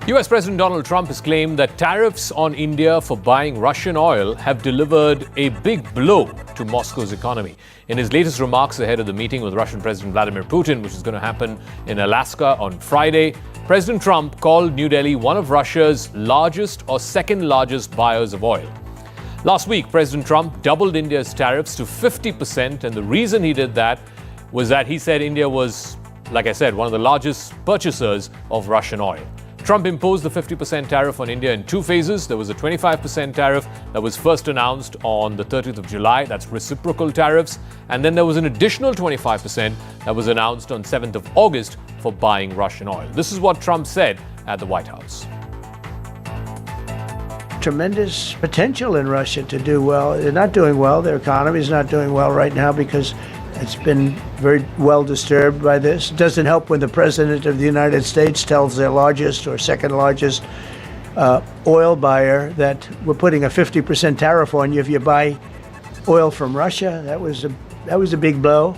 US President Donald Trump has claimed that tariffs on India for buying Russian oil have delivered a big blow to Moscow's economy. In his latest remarks ahead of the meeting with Russian President Vladimir Putin, which is going to happen in Alaska on Friday, President Trump called New Delhi one of Russia's largest or second largest buyers of oil. Last week, President Trump doubled India's tariffs to 50%, and the reason he did that was that he said India was, like I said, one of the largest purchasers of Russian oil. Trump imposed the 50% tariff on India in two phases. There was a 25% tariff that was first announced on the 30th of July. That's reciprocal tariffs. And then there was an additional 25% that was announced on 7th of August for buying Russian oil. This is what Trump said at the White House. Tremendous potential in Russia to do well. They're not doing well. Their economy is not doing well right now because it's been very well disturbed by this. It doesn't help when the President of the United States tells their largest or second largest oil buyer that we're putting a 50% tariff on you if you buy oil from Russia. That was a big blow.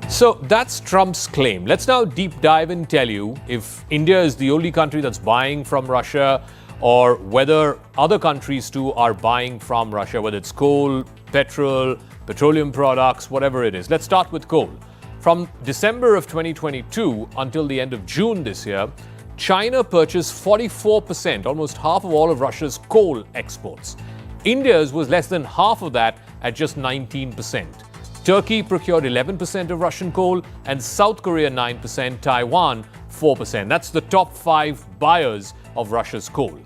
So that's Trump's claim. Let's now deep dive and tell you if India is the only country that's buying from Russia or whether other countries too are buying from Russia, whether it's coal, petrol, petroleum products, whatever it is. Let's start with coal. From December of 2022 until the end of June this year, China purchased 44%, almost half of all of Russia's coal exports. India's was less than half of that at just 19%. Turkey procured 11% of Russian coal and South Korea 9%, Taiwan 4%. That's the top five buyers of Russia's coal.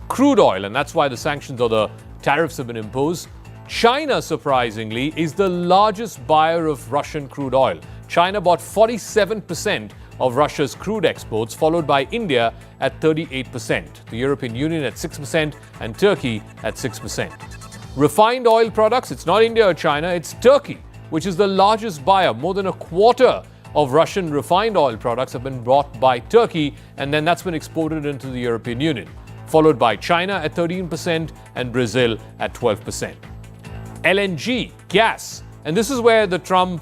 Crude oil, and that's why the sanctions or the tariffs have been imposed. China, surprisingly, is the largest buyer of Russian crude oil. China bought 47% of Russia's crude exports, followed by India at 38%, the European Union at 6%, and Turkey at 6%. Refined oil products, it's not India or China, it's Turkey, which is the largest buyer. More than a quarter of Russian refined oil products have been bought by Turkey, and then that's been exported into the European Union, followed by China at 13% and Brazil at 12%. LNG, gas, and this is where the Trump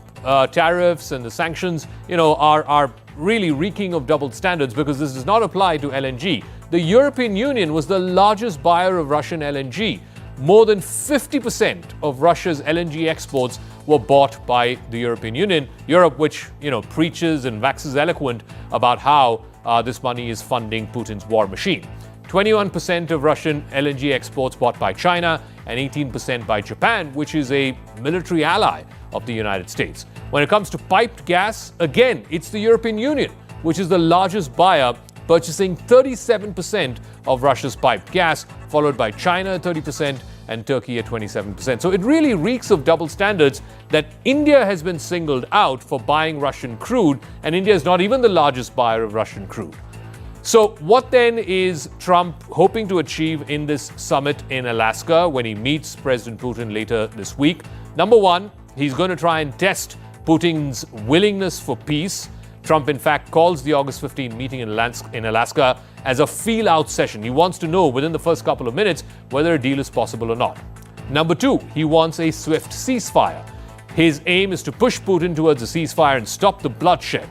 tariffs and the sanctions, are really reeking of double standards because this does not apply to LNG. The European Union was the largest buyer of Russian LNG. More than 50% of Russia's LNG exports were bought by the European Union. Europe, which, preaches and waxes eloquent about how this money is funding Putin's war machine. 21% of Russian LNG exports bought by China and 18% by Japan, which is a military ally of the United States. When it comes to piped gas, again, it's the European Union, which is the largest buyer, purchasing 37% of Russia's piped gas, followed by China at 30% and Turkey at 27%. So it really reeks of double standards that India has been singled out for buying Russian crude, and India is not even the largest buyer of Russian crude. So what then is Trump hoping to achieve in this summit in Alaska when he meets President Putin later this week? Number one, he's going to try and test Putin's willingness for peace. Trump, in fact, calls the August 15 meeting in Alaska as a feel-out session. He wants to know within the first couple of minutes whether a deal is possible or not. Number two, he wants a swift ceasefire. His aim is to push Putin towards a ceasefire and stop the bloodshed.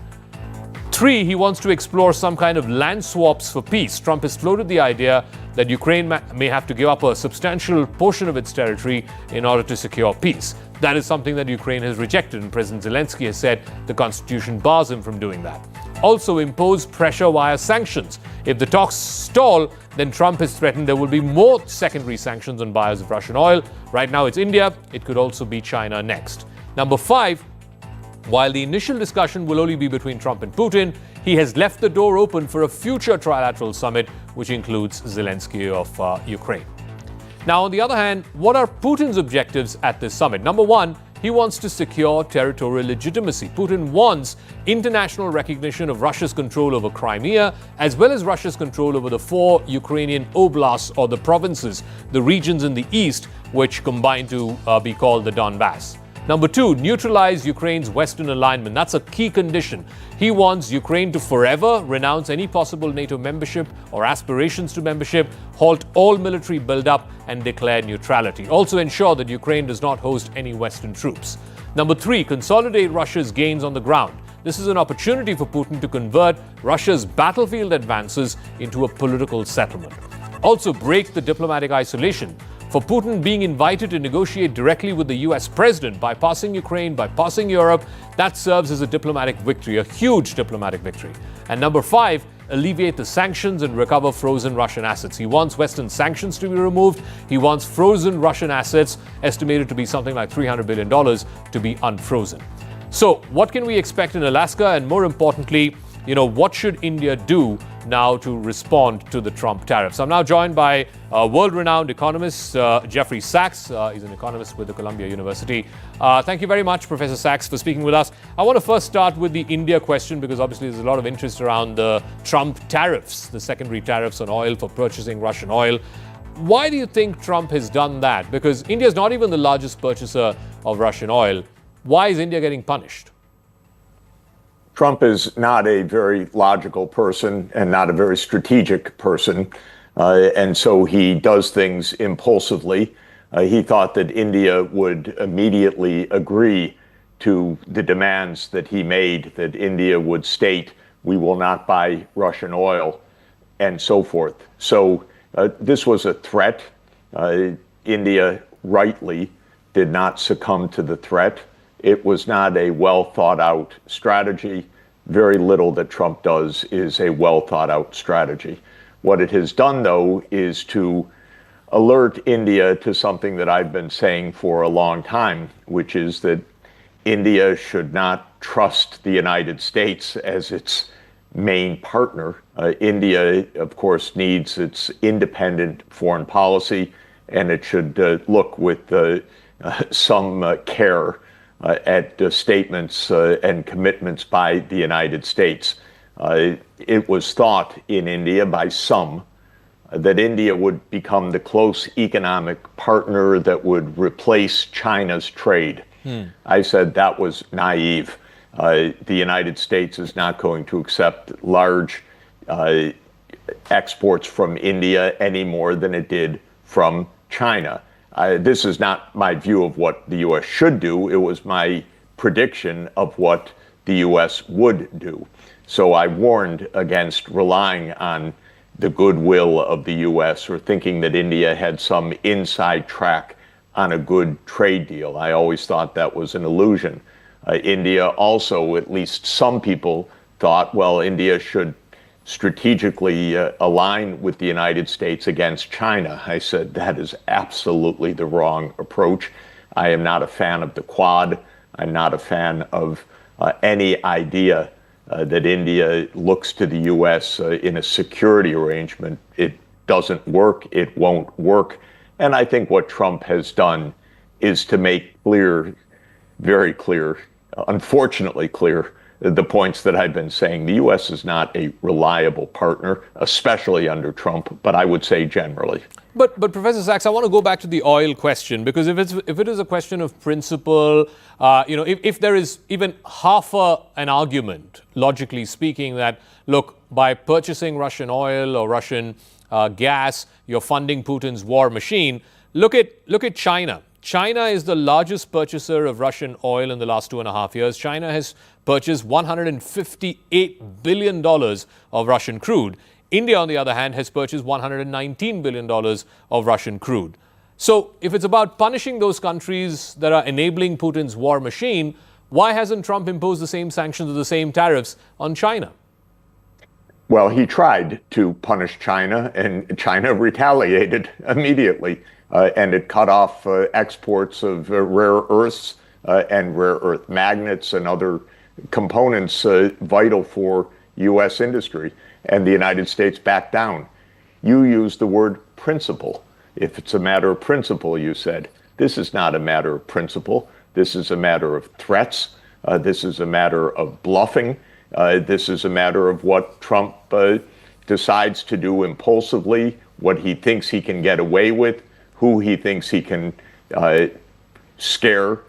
Three, he wants to explore some kind of land swaps for peace. Trump has floated the idea that Ukraine may have to give up a substantial portion of its territory in order to secure peace. That is something that Ukraine has rejected, and President Zelensky has said the constitution bars him from doing that. Also, impose pressure via sanctions. If the talks stall, then Trump has threatened there will be more secondary sanctions on buyers of Russian oil. Right now it's India. It could also be China next. Number five, while the initial discussion will only be between Trump and Putin, he has left the door open for a future trilateral summit, which includes Zelensky of Ukraine. Now, on the other hand, what are Putin's objectives at this summit? Number one, he wants to secure territorial legitimacy. Putin wants international recognition of Russia's control over Crimea, as well as Russia's control over the 4 Ukrainian oblasts, or the provinces, the regions in the east, which combine to be called the Donbass. Number two, neutralize Ukraine's Western alignment. That's a key condition. He wants Ukraine to forever renounce any possible NATO membership or aspirations to membership, halt all military buildup, and declare neutrality. Also ensure that Ukraine does not host any Western troops. Number three, consolidate Russia's gains on the ground. this is an opportunity for Putin to convert Russia's battlefield advances into a political settlement. Also, break the diplomatic isolation. For Putin being invited to negotiate directly with the US president, bypassing Ukraine, bypassing Europe, that serves as a diplomatic victory, a huge diplomatic victory. And number 5, alleviate the sanctions and recover frozen Russian assets. He wants Western sanctions to be removed. He wants frozen Russian assets, estimated to be something like $300 billion, to be unfrozen. So what can we expect in Alaska? And more importantly, what should India do now to respond to the Trump tariffs? I'm now joined by world-renowned economist Jeffrey Sachs. He's an economist with the Columbia University. Thank you very much, Professor Sachs, for speaking with us. I want to first start with the India question because obviously there's a lot of interest around the Trump tariffs, the secondary tariffs on oil for purchasing Russian oil. Why do you think Trump has done that? Because India is not even the largest purchaser of Russian oil. Why is India getting punished? Trump is not a very logical person and not a very strategic person. And so he does things impulsively. He thought that India would immediately agree to the demands that he made, that India would state, we will not buy Russian oil, and so forth. So this was a threat. India rightly did not succumb to the threat. It was not a well-thought-out strategy. Very little that Trump does is a well-thought-out strategy. What it has done, though, is to alert India to something that I've been saying for a long time, which is that India should not trust the United States as its main partner. India, of course, needs its independent foreign policy, and it should look with some care at statements and commitments by the United States. It was thought in India by some that India would become the close economic partner that would replace China's trade. I said that was naive. The United States is not going to accept large exports from India any more than it did from China. This is not my view of what the U.S. should do. It was my prediction of what the U.S. would do. So I warned against relying on the goodwill of the U.S. or thinking that India had some inside track on a good trade deal. I always thought that was an illusion. India also, at least some people thought, well, India should strategically align with the United States against China. I said that is absolutely the wrong approach. I am not a fan of the Quad. I'm not a fan of any idea that India looks to the U.S. In a security arrangement. It doesn't work. It won't work. And I think what Trump has done is to make clear, very clear, unfortunately clear, the points that I've been saying. The U.S. is not a reliable partner, especially under Trump, but I would say generally. But Professor Sachs, I want to go back to the oil question, because if it is a question of principle, if there is even half an argument, logically speaking, that look, by purchasing Russian oil or Russian gas, you're funding Putin's war machine. Look at China. China is the largest purchaser of Russian oil in the last 2.5 years. China has purchased $158 billion of Russian crude. India, on the other hand, has purchased $119 billion of Russian crude. So if it's about punishing those countries that are enabling Putin's war machine, why hasn't Trump imposed the same sanctions or the same tariffs on China? Well, he tried to punish China, and China retaliated immediately. And it cut off exports of rare earths and rare earth magnets and other components vital for U.S. industry. And the United States backed down. You used the word principle. If it's a matter of principle, you said. This is not a matter of principle. This is a matter of threats. This is a matter of bluffing. This is a matter of what Trump decides to do impulsively, what he thinks he can get away with, who he thinks he can scare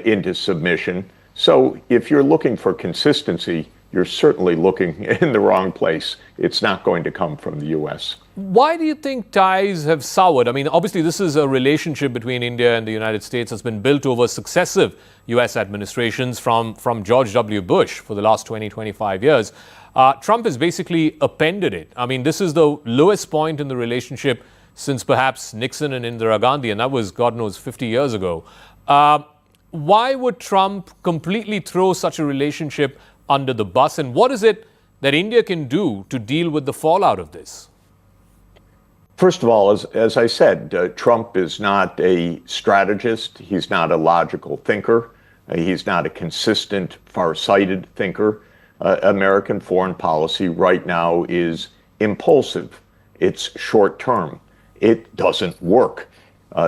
into submission. So if you're looking for consistency, you're certainly looking in the wrong place. It's not going to come from the U.S. Why do you think ties have soured? I mean, obviously, this is a relationship between India and the United States that's been built over successive U.S. administrations from George W. Bush for the last 20, 25 years. Trump has basically appended it. I mean, this is the lowest point in the relationship since perhaps Nixon and Indira Gandhi, and that was, God knows, 50 years ago. Why would Trump completely throw such a relationship under the bus? And what is it that India can do to deal with the fallout of this? First of all, as I said, Trump is not a strategist. He's not a logical thinker. He's not a consistent, far-sighted thinker. American foreign policy right now is impulsive. It's short-term. It doesn't work.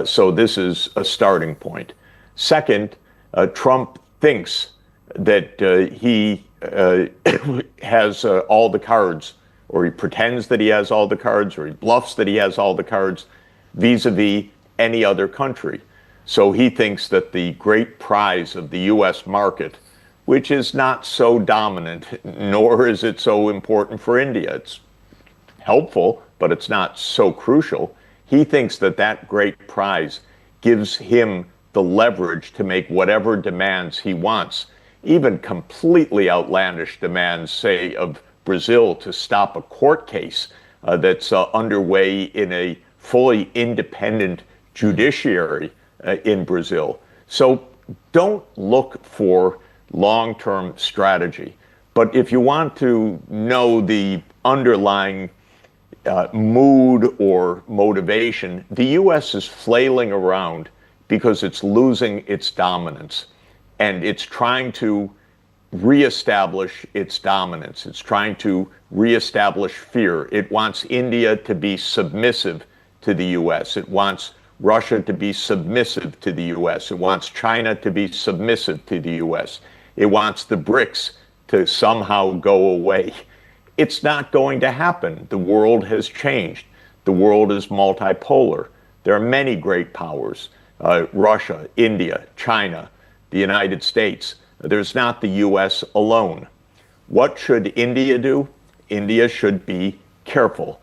So this is a starting point. Second, Trump thinks that he has all the cards, or he pretends that he has all the cards, or he bluffs that he has all the cards vis-a-vis any other country. So he thinks that the great prize of the U.S. market, which is not so dominant, nor is it so important for India. It's helpful, but it's not so crucial. He thinks that that great prize gives him the leverage to make whatever demands he wants, even completely outlandish demands, say, of Brazil to stop a court case that's underway in a fully independent judiciary in Brazil. So don't look for long-term strategy. But if you want to know the underlying mood or motivation, the U.S. is flailing around because it's losing its dominance. And it's trying to reestablish its dominance. It's trying to reestablish fear. It wants India to be submissive to the U.S. It wants Russia to be submissive to the U.S. It wants China to be submissive to the U.S. It wants the BRICS to somehow go away. It's not going to happen. The world has changed. The world is multipolar. There are many great powers, Russia, India, China, the United States. There's not the U.S. alone. What should India do? India should be careful.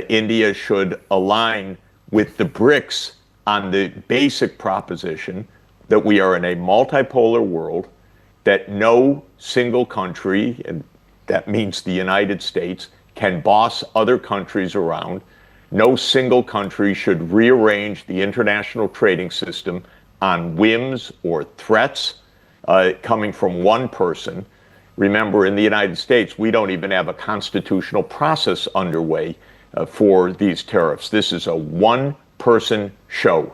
India should align with the BRICS on the basic proposition that we are in a multipolar world, that no single country, and that means the United States, can boss other countries around. No single country should rearrange the international trading system on whims or threats coming from one person. Remember, in the United States, we don't even have a constitutional process underway for these tariffs. This is a one-person show,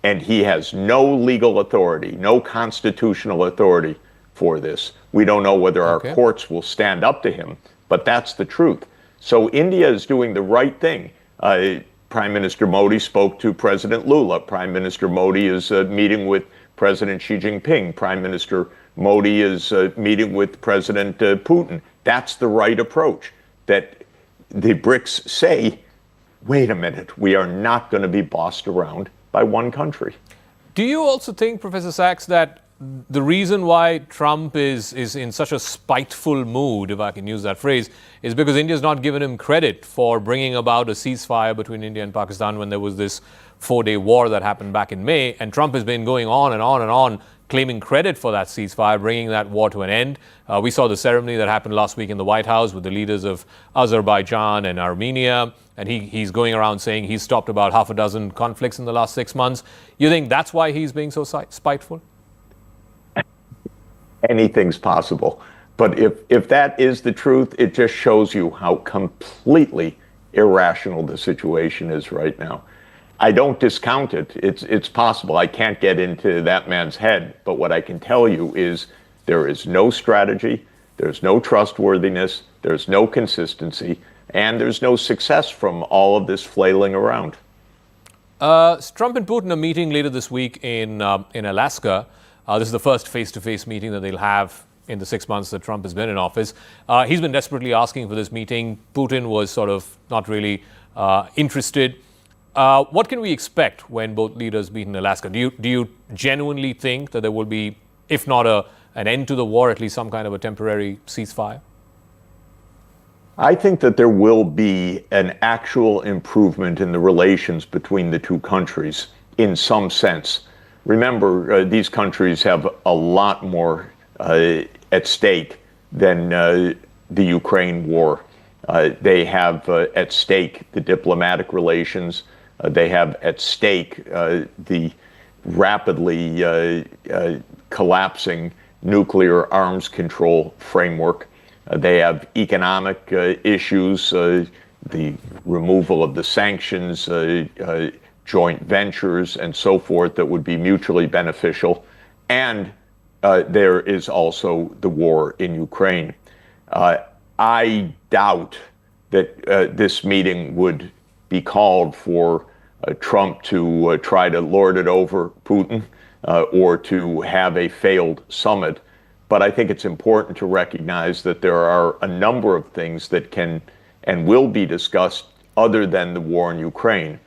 and he has no legal authority, no constitutional authority for this. We don't know whether our courts will stand up to him, but that's the truth. So India is doing the right thing. Prime Minister Modi spoke to President Lula. Prime Minister Modi is meeting with President Xi Jinping. Prime Minister Modi is meeting with President Putin. That's the right approach. That the BRICS say, wait a minute, we are not going to be bossed around by one country. Do you also think, Professor Sachs, that the reason why Trump is in such a spiteful mood, if I can use that phrase, is because India's not given him credit for bringing about a ceasefire between India and Pakistan when there was this 4-day war that happened back in May, and Trump has been going on and on and on, claiming credit for that ceasefire, bringing that war to an end. We saw the ceremony that happened last week in the White House with the leaders of Azerbaijan and Armenia, and he's going around saying he's stopped about half a dozen conflicts in the last 6 months. You think that's why he's being so spiteful? Anything's possible. But if that is the truth, it just shows you how completely irrational the situation is right now. I don't discount it. It's possible. I can't get into that man's head. But what I can tell you is there is no strategy, there's no trustworthiness, there's no consistency, and there's no success from all of this flailing around. Trump and Putin are meeting later this week in Alaska. This is the first face-to-face meeting that they'll have in the 6 months that Trump has been in office. He's been desperately asking for this meeting. Putin was sort of not really interested. What can we expect when both leaders meet in Alaska? Do you genuinely think that there will be, if not an end to the war, at least some kind of a temporary ceasefire? I think that there will be an actual improvement in the relations between the two countries in some sense. Remember, these countries have a lot more at stake than the Ukraine war. They have at stake the diplomatic relations. They have at stake the rapidly collapsing nuclear arms control framework. They have economic issues, the removal of the sanctions, joint ventures, and so forth that would be mutually beneficial. And there is also the war in Ukraine. I doubt that this meeting would be called for Trump to try to lord it over Putin or to have a failed summit. But I think it's important to recognize that there are a number of things that can and will be discussed other than the war in Ukraine.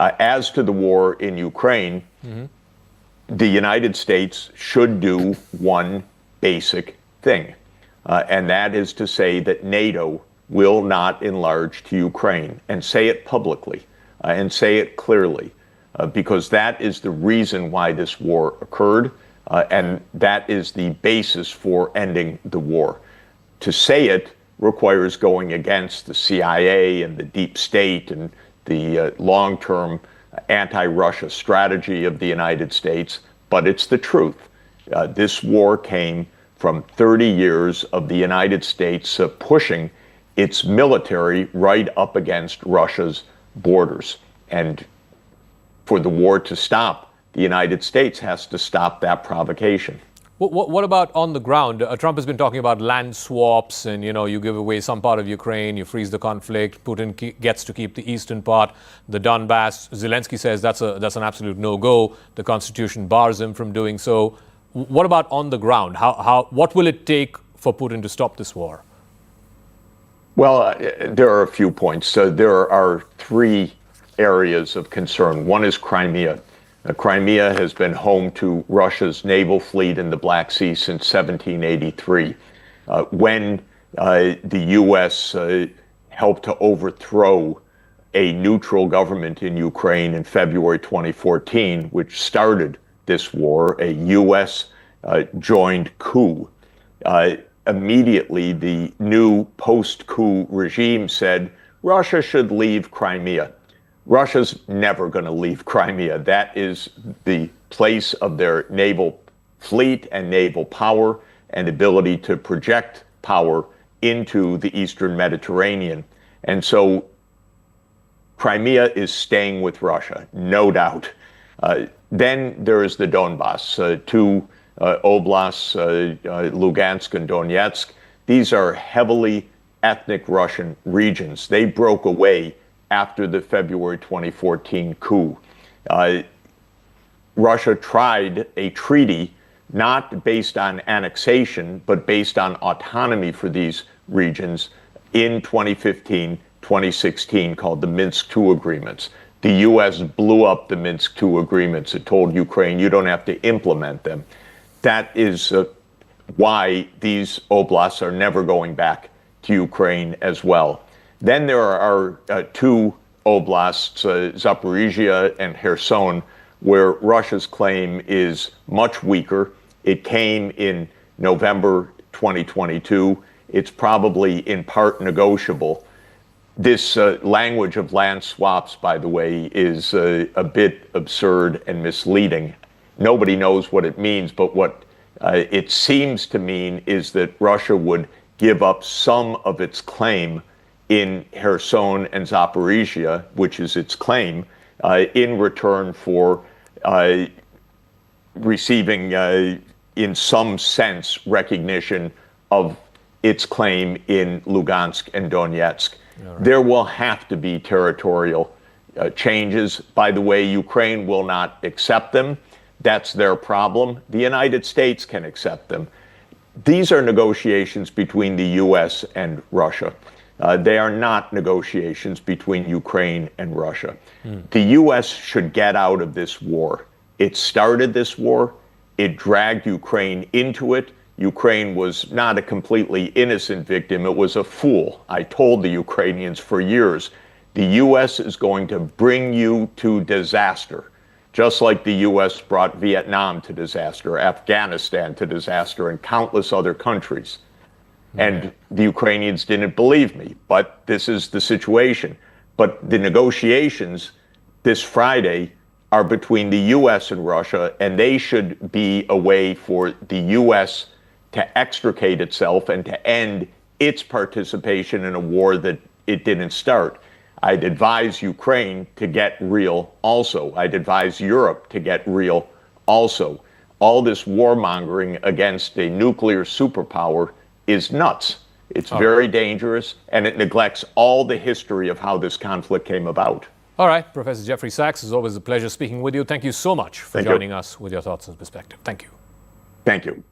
As to the war in Ukraine, the United States should do one basic thing, and that is to say that NATO will not enlarge to Ukraine, and say it publicly, and say it clearly, because that is the reason why this war occurred. And that is the basis for ending the war. To say it requires going against the CIA and the deep state and the long-term anti-Russia strategy of the United States, but it's the truth. This war came from 30 years of the United States pushing its military right up against Russia's borders. And for the war to stop, the United States has to stop that provocation. What about on the ground? Trump has been talking about land swaps and, you give away some part of Ukraine, you freeze the conflict, Putin gets to keep the eastern part, the Donbass. Zelensky says that's an absolute no-go. The Constitution bars him from doing so. What about on the ground? What will it take for Putin to stop this war? Well, there are a few points. There are three areas of concern. One is Crimea. Crimea has been home to Russia's naval fleet in the Black Sea since 1783. When the U.S. helped to overthrow a neutral government in Ukraine in February 2014, which started this war, a U.S. joined coup. Immediately, the new post-coup regime said Russia should leave Crimea. Russia's never going to leave Crimea. That is the place of their naval fleet and naval power and ability to project power into the Eastern Mediterranean. And so Crimea is staying with Russia, no doubt. Then there is the Donbass, two oblasts, Lugansk and Donetsk. These are heavily ethnic Russian regions. They broke away after the February 2014 coup. Russia tried a treaty not based on annexation, but based on autonomy for these regions in 2015, 2016, called the Minsk II agreements. The U.S. blew up the Minsk II agreements. It told Ukraine, you don't have to implement them. That is why these oblasts are never going back to Ukraine as well. Then there are two oblasts, Zaporizhia and Kherson, where Russia's claim is much weaker. It came in November 2022. It's probably in part negotiable. This language of land swaps, by the way, is a bit absurd and misleading. Nobody knows what it means, but what it seems to mean is that Russia would give up some of its claim in Kherson and Zaporizhia, which is its claim, in return for receiving, in some sense, recognition of its claim in Lugansk and Donetsk. Right. There will have to be territorial changes. By the way, Ukraine will not accept them. That's their problem. The United States can accept them. These are negotiations between the U.S. and Russia. They are not negotiations between Ukraine and Russia. The U.S. should get out of this war. It started this war. It dragged Ukraine into it. Ukraine was not a completely innocent victim, it was a fool. I told the Ukrainians for years, the U.S. is going to bring you to disaster, just like the U.S. brought Vietnam to disaster, Afghanistan to disaster, and countless other countries. And the Ukrainians didn't believe me, but this is the situation. But the negotiations this Friday are between the U.S. and Russia, and they should be a way for the U.S. to extricate itself and to end its participation in a war that it didn't start. I'd advise Ukraine to get real also. I'd advise Europe to get real also. All this warmongering against a nuclear superpower is nuts. It's very dangerous, and it neglects all the history of how this conflict came about. All right, Professor Jeffrey Sachs, it's always a pleasure speaking with you. Thank you so much for joining us with your thoughts and perspective. Thank you. Thank you.